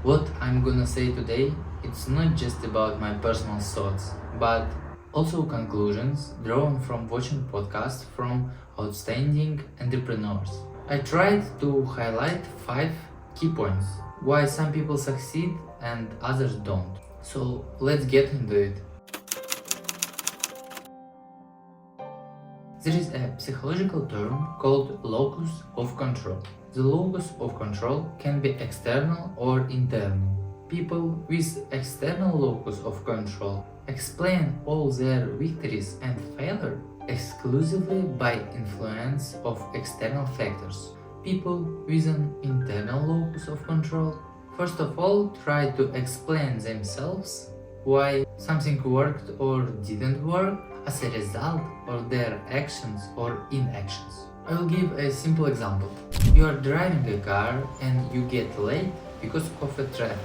What I'm gonna say today, it's not just about my personal thoughts, but also conclusions drawn from watching podcasts from outstanding entrepreneurs. I tried to highlight 5 key points why some people succeed and others don't. So let's get into it. There is a psychological term called locus of control. The locus of control can be external or internal. People with external locus of control explain all their victories and failure exclusively by influence of external factors. People with an internal locus of control first of all try to explain themselves why something worked or didn't work as a result of their actions or inactions. I will give a simple example. You are driving a car and you get late because of a traffic.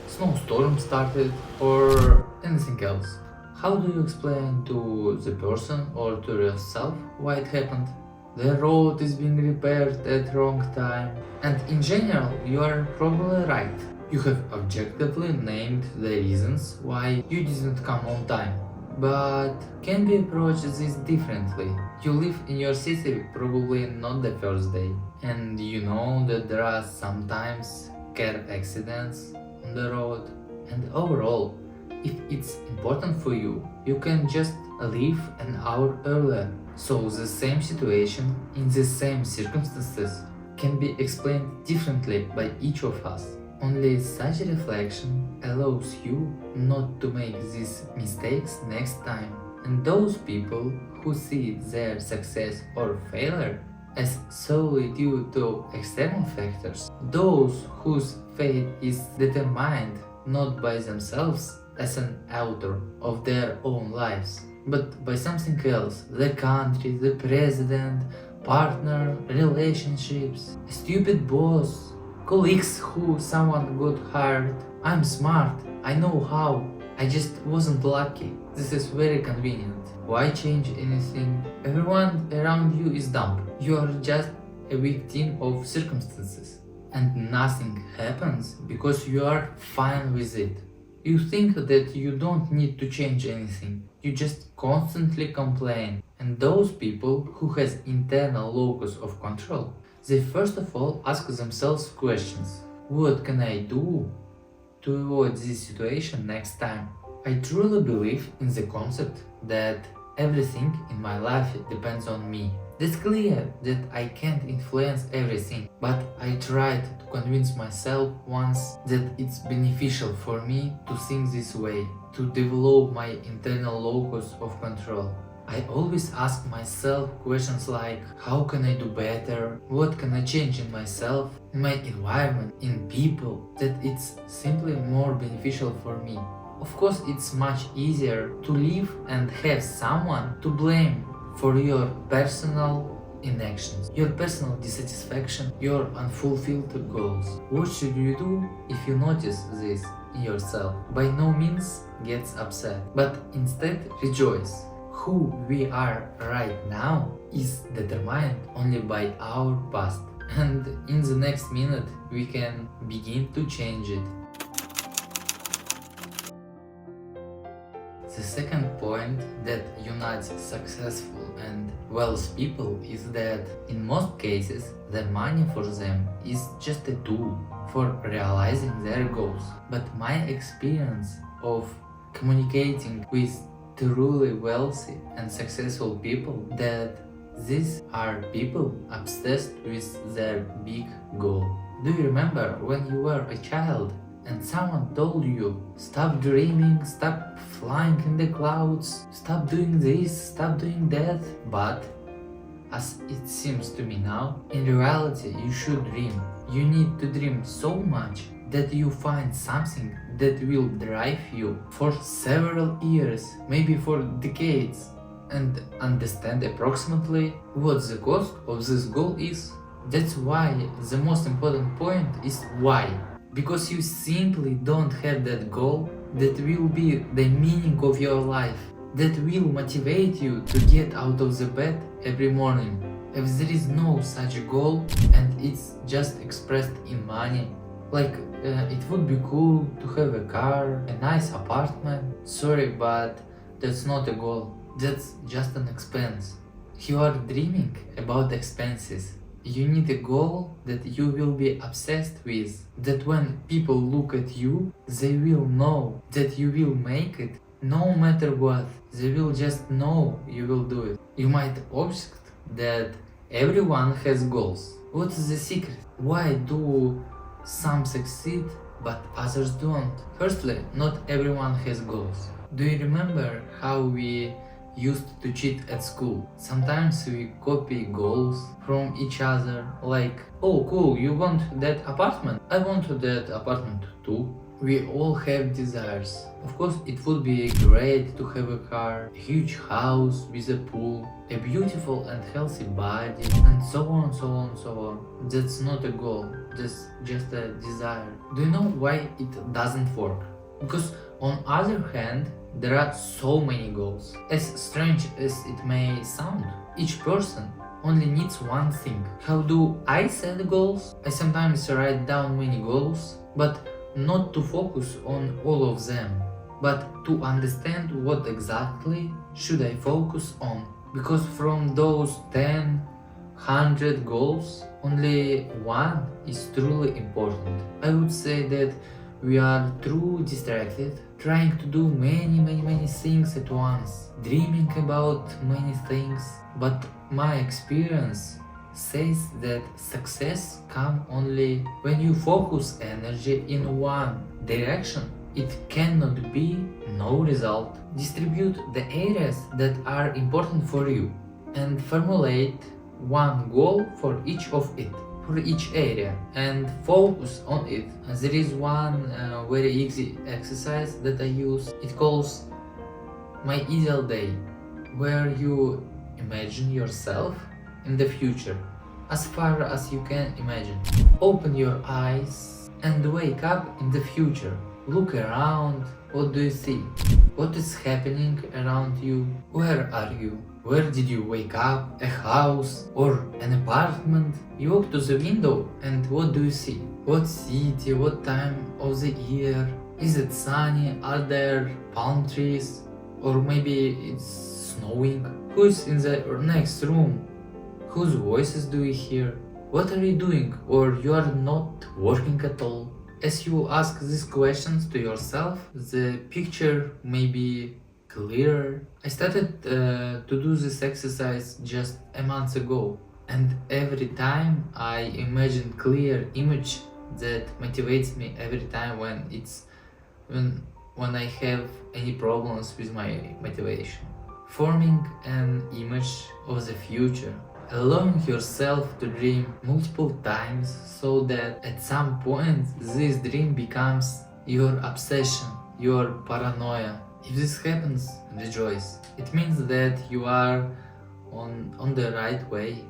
Snowstorm started or anything else. How do you explain to the person or to yourself why it happened? The road is being repaired at wrong time. And in general, you are probably right. You have objectively named the reasons why you didn't come on time. But can we approach this differently? You live in your city probably not the first day, and you know that there are sometimes car accidents on the road. And overall, if it's important for you, you can just leave an hour earlier. So the same situation in the same circumstances can be explained differently by each of us. Only such reflection allows you not to make these mistakes next time. And those people who see their success or failure as solely due to external factors, those whose fate is determined not by themselves as an author of their own lives, but by something else, the country, the president, partner, relationships, a stupid boss, colleagues who someone got hired. I'm smart, I know how, I just wasn't lucky. This is very convenient. Why change anything? Everyone around you is dumb. You are just a victim of circumstances. And nothing happens because you are fine with it. You think that you don't need to change anything. You just constantly complain. And those people who has internal locus of control, they first of all ask themselves questions. What can I do to avoid this situation next time? I truly believe in the concept that everything in my life depends on me. It's clear that I can't influence everything, but I tried to convince myself once that it's beneficial for me to think this way, to develop my internal locus of control. I always ask myself questions like, how can I do better? What can I change in myself, in my environment, in people, that it's simply more beneficial for me. Of course, it's much easier to live and have someone to blame for your personal inactions, your personal dissatisfaction, your unfulfilled goals. What should you do if you notice this in yourself? By no means get upset, but instead rejoice. Who we are right now is determined only by our past, and in the next minute we can begin to change it. The second point that unites successful and wealthy people is that in most cases the money for them is just a tool for realizing their goals. But my experience of communicating with truly wealthy and successful people that these are people obsessed with their big goal. Do you remember when you were a child and someone told you, stop dreaming, stop flying in the clouds, stop doing this, stop doing that? But as it seems to me now, in reality you should dream. You need to dream so much that you find something that will drive you for several years, maybe for decades, and understand approximately what the cost of this goal is. That's why the most important point is why. Because you simply don't have that goal that will be the meaning of your life, that will motivate you to get out of the bed every morning. If there is no such goal and it's just expressed in money, Like, it would be cool to have a car, a nice apartment. Sorry, but that's not a goal. That's just an expense. You are dreaming about expenses. You need a goal that you will be obsessed with. That when people look at you, they will know that you will make it no matter what. They will just know you will do it. You might ask that everyone has goals. What is the secret? Why do some succeed but others don't? Firstly, not everyone has goals. Do you remember how we used to cheat at school? Sometimes we copy goals from each other, like, oh cool, you want that apartment? I want that apartment too. We all have desires. Of course, it would be great to have a car, a huge house with a pool, a beautiful and healthy body, and so on, so on, so on. That's not a goal, that's just a desire. Do you know why it doesn't work? Because on other hand, there are so many goals. As strange as it may sound, each person only needs one thing. How do I set goals? I sometimes write down many goals, but not to focus on all of them, but to understand what exactly should I focus on. Because from those 10, 100 goals, only one is truly important. I would say that we are too distracted, trying to do many things at once, dreaming about many things. But my experience says that success comes only when you focus energy in one direction. It cannot be no result. Distribute the areas that are important for you and formulate one goal for each of it, for each area, and focus on it. There is one very easy exercise that I use. It calls my ideal day, where you imagine yourself in the future, as far as you can imagine. Open your eyes and wake up in the future. Look around. What do you see? What is happening around you? Where are you? Where did you wake up? A house or an apartment? You walk to the window and what do you see? What city? What time of the year? Is it sunny? Are there palm trees? Or maybe it's snowing? Who is in the next room? Whose voices do you hear? What are you doing? Or you are not working at all? As you ask these questions to yourself, the picture may be clearer. I started to do this exercise just a month ago, and every time I imagine clear image that motivates me every time when I have any problems with my motivation. Forming an image of the future, allowing yourself to dream multiple times so that at some point this dream becomes your obsession, your paranoia. If this happens, rejoice. It means that you are on the right way.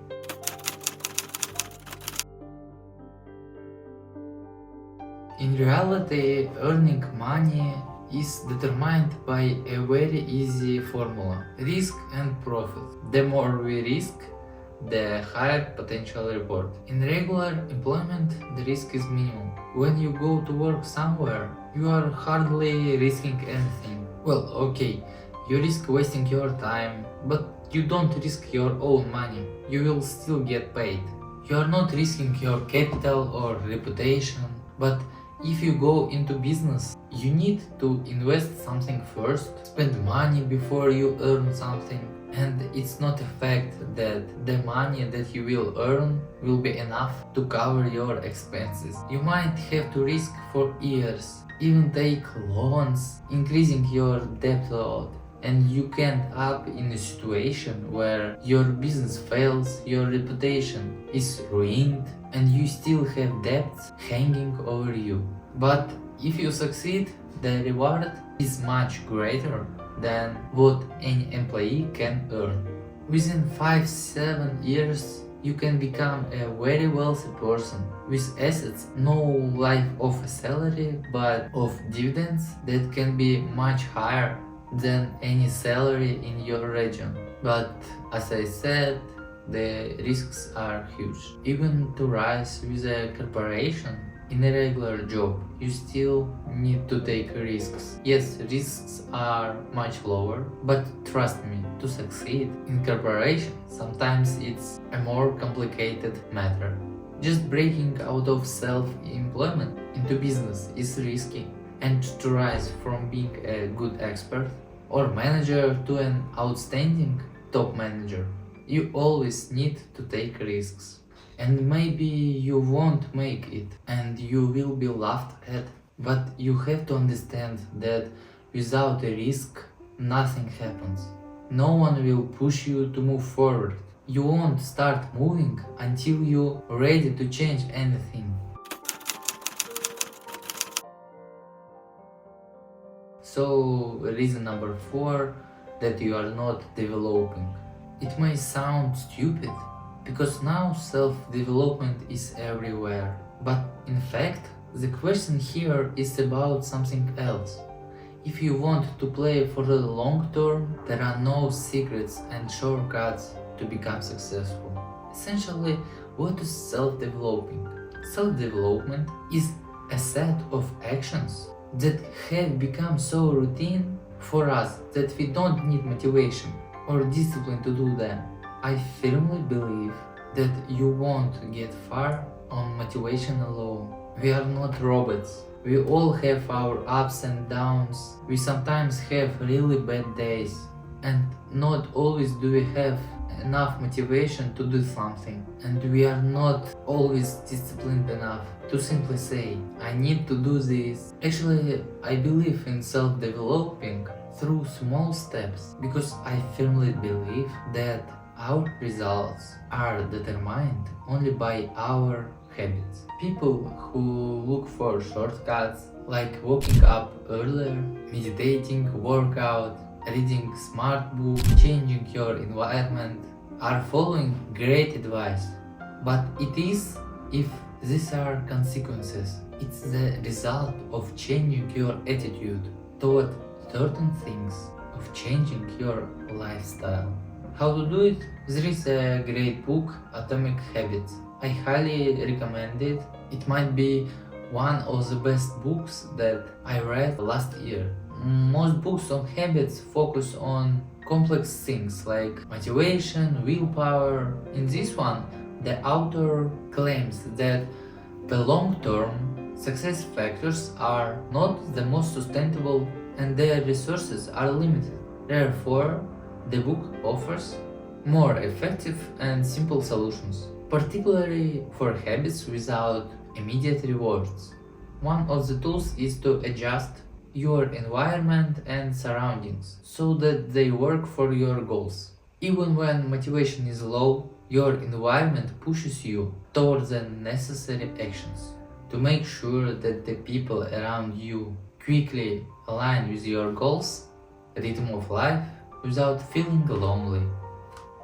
In reality, earning money is determined by a very easy formula: risk and profit. The more we risk, the higher potential reward. In regular employment, the risk is minimum. When you go to work somewhere, you are hardly risking anything. Well, okay, you risk wasting your time, but you don't risk your own money. You will still get paid. You are not risking your capital or reputation, but if you go into business, you need to invest something first, spend money before you earn something. And it's not a fact that the money that you will earn will be enough to cover your expenses. You might have to risk for years, even take loans, increasing your debt load. And you can end up in a situation where your business fails, your reputation is ruined, and you still have debts hanging over you. But if you succeed, the reward is much greater than what any employee can earn. Within 5-7 years, you can become a very wealthy person with assets, no life of a salary, but of dividends that can be much higher than any salary in your region. But as I said, the risks are huge. Even to rise with a corporation In a regular job, you still need to take risks. Yes, risks are much lower, but trust me, to succeed in corporation, sometimes it's a more complicated matter. Just breaking out of self-employment into business is risky, and to rise from being a good expert or manager to an outstanding top manager, you always need to take risks. And maybe you won't make it and you will be laughed at, but you have to understand that without a risk, nothing happens. No one will push you to move forward. You won't start moving until you're ready to change anything. So, reason number 4, that you are not developing. It may sound stupid, because now self-development is everywhere. But in fact, the question here is about something else. If you want to play for the long term, there are no secrets and shortcuts to become successful. Essentially, what is self-developing? Self-development is a set of actions that have become so routine for us that we don't need motivation or discipline to do them. I firmly believe that you won't get far on motivation alone. We are not robots. We all have our ups and downs. We sometimes have really bad days. And not always do we have enough motivation to do something. And we are not always disciplined enough to simply say, I need to do this. Actually, I believe in self-developing through small steps because I firmly believe that our results are determined only by our habits. People who look for shortcuts like waking up earlier, meditating, workout, reading smart book, changing your environment are following great advice. But it is if these are consequences. It's the result of changing your attitude toward certain things, of changing your lifestyle. How to do it? There is a great book, Atomic Habits. I highly recommend it. It might be one of the best books that I read last year. Most books on habits focus on complex things like motivation, willpower. In this one, the author claims that the long-term success factors are not the most sustainable and their resources are limited. Therefore, the book offers more effective and simple solutions, particularly for habits without immediate rewards. One of the tools is to adjust your environment and surroundings so that they work for your goals. Even when motivation is low, your environment pushes you towards the necessary actions to make sure that the people around you quickly align with your goals, rhythm of life, without feeling lonely.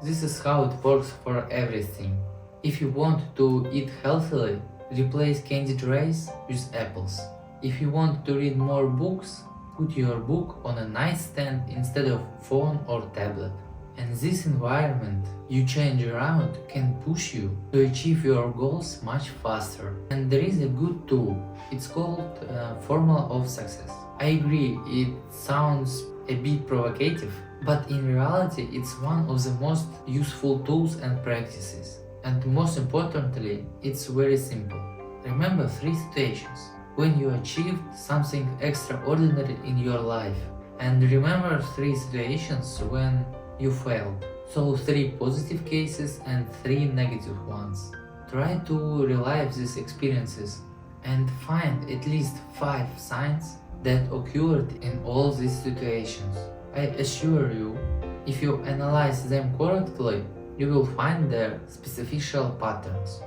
This is how it works for everything. If you want to eat healthily, replace candied rice with apples. If you want to read more books, put your book on a nightstand instead of phone or tablet. And this environment you change around can push you to achieve your goals much faster. And there is a good tool. It's called Formula of Success. I agree, it sounds a bit provocative, but in reality it's one of the most useful tools and practices. And most importantly, it's very simple. Remember 3 situations when you achieved something extraordinary in your life. And remember 3 situations when you failed. So 3 positive cases and 3 negative ones. Try to relive these experiences and find at least 5 signs that occurred in all these situations. I assure you, if you analyze them correctly, you will find their specific patterns.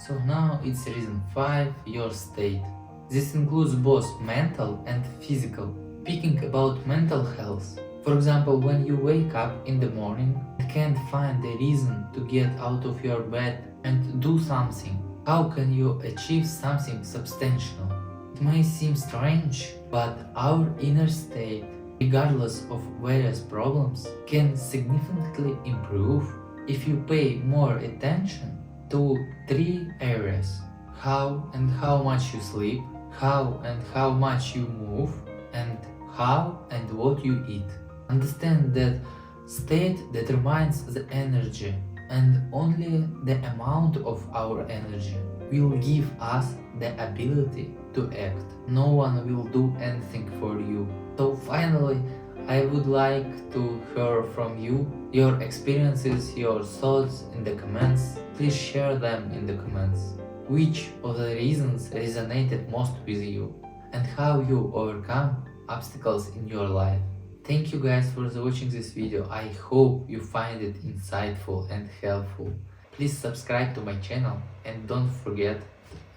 So now it's reason 5, your state. This includes both mental and physical. Speaking about mental health, for example, when you wake up in the morning and can't find a reason to get out of your bed and do something, how can you achieve something substantial? It may seem strange, but our inner state, regardless of various problems, can significantly improve if you pay more attention to three areas: how and how much you sleep, how and how much you move, and how and what you eat. Understand that state determines the energy, and only the amount of our energy will give us the ability to act. No one will do anything for you. So finally, I would like to hear from you your experiences, your thoughts in the comments. Please share them in the comments. Which of the reasons resonated most with you, and how you overcome obstacles in your life. Thank you guys for watching this video. I hope you find it insightful and helpful. Please subscribe to my channel and don't forget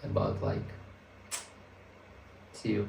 about like. See you.